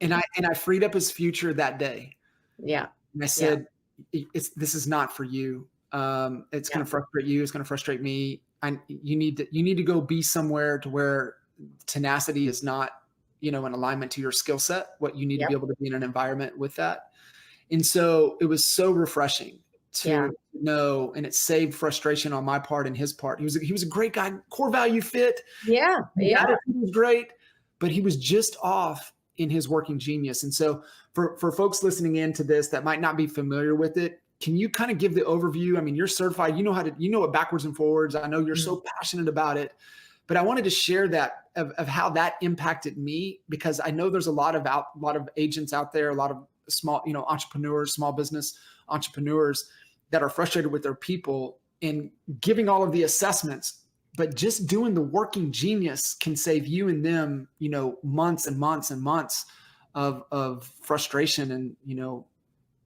And I freed up his future that day. Yeah. And I Yeah. said, this is not for you. It's Yeah. going to frustrate you. It's going to frustrate me. You need to go be somewhere to where tenacity is not, in alignment to your skill set, what you need to Yep. be able to be in an environment with that. And so it was so refreshing Yeah. to know, and it saved frustration on my part and his part. He was a great guy, core value fit. Yeah. The Yeah. attitude was great, but he was just off in his working genius. And so for folks listening into this that might not be familiar with it, can you kind of give the overview? I mean, you're certified, you know it backwards and forwards. I know you're Mhm. so passionate about it, but I wanted to share that of how that impacted me, because I know there's a lot of agents out there, a lot of small, entrepreneurs, small business entrepreneurs that are frustrated with their people and giving all of the assessments, but just doing the working genius can save you and them, months and months and months of frustration and,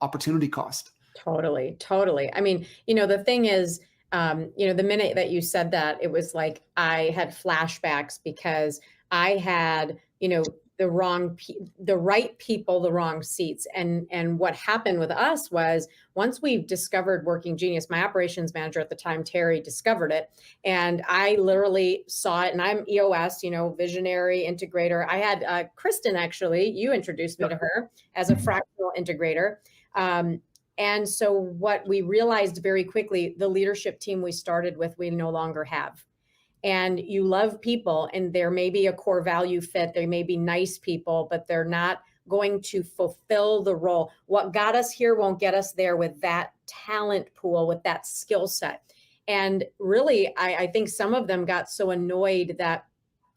opportunity cost. Totally, totally. I mean, the thing is, the minute that you said that, it was like I had flashbacks because I had, the right people, the wrong seats. And what happened with us was once we discovered working genius, my operations manager at the time, Terry, discovered it. And I literally saw it, and I'm EOS, visionary integrator. I had Kristen, actually, you introduced me to her as a fractional integrator. And so what we realized very quickly, the leadership team we started with, we no longer have. And you love people, and there may be a core value fit. They may be nice people, but they're not going to fulfill the role. What got us here won't get us there with that talent pool, with that skill set. And really, I think some of them got so annoyed that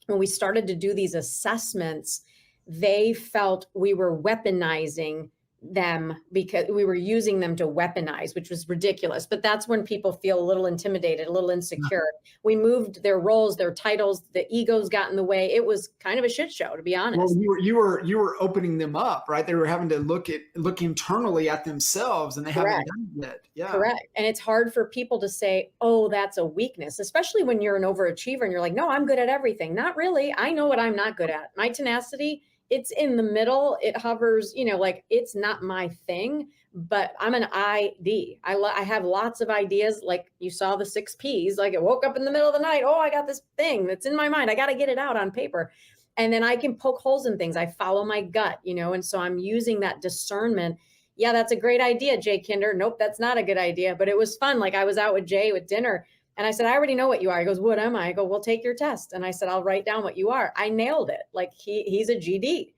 when we started to do these assessments, they felt we were weaponizing them because we were using them to weaponize, which was ridiculous. But that's when people feel a little intimidated, a little insecure. We moved their roles, their titles, the egos got in the way. It was kind of a shit show, to be Well, honest. you were opening them up, right? They were having to look internally at themselves, and they haven't Correct. done it yet. Yeah. Correct. And it's hard for people to say, oh, that's a weakness, especially when you're an overachiever and you're like, no, I'm good at everything. Not really. I know what I'm not good at. My tenacity, it's in the middle. It hovers, like it's not my thing, but I'm an ID. I have lots of ideas. Like you saw the 6 Ps, like I woke up in the middle of the night. Oh, I got this thing that's in my mind. I got to get it out on paper. And then I can poke holes in things. I follow my gut, and so I'm using that discernment. Yeah, that's a great idea, Jay Kinder. Nope, that's not a good idea. But it was fun. Like I was out with Jay with dinner, and I said, I already know what you are. He goes, what am I? I go, well, take your test. And I said, I'll write down what you are. I nailed it. Like he's a GD.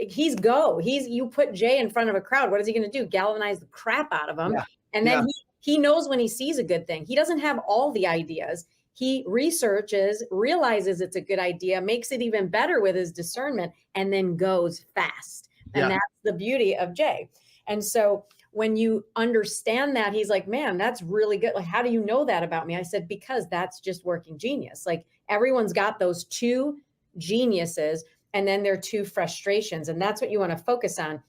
He's go. You put Jay in front of a crowd. What is he going to do? Galvanize the crap out of him. Yeah. And then he knows when he sees a good thing. He doesn't have all the ideas. He researches, realizes it's a good idea, makes it even better with his discernment, and then goes fast. And that's the beauty of Jay. And so when you understand that, he's like, man, that's really good. Like, how do you know that about me? I said, because that's just working genius. Like everyone's got those 2 geniuses and then their 2 frustrations. And that's what you want to focus on.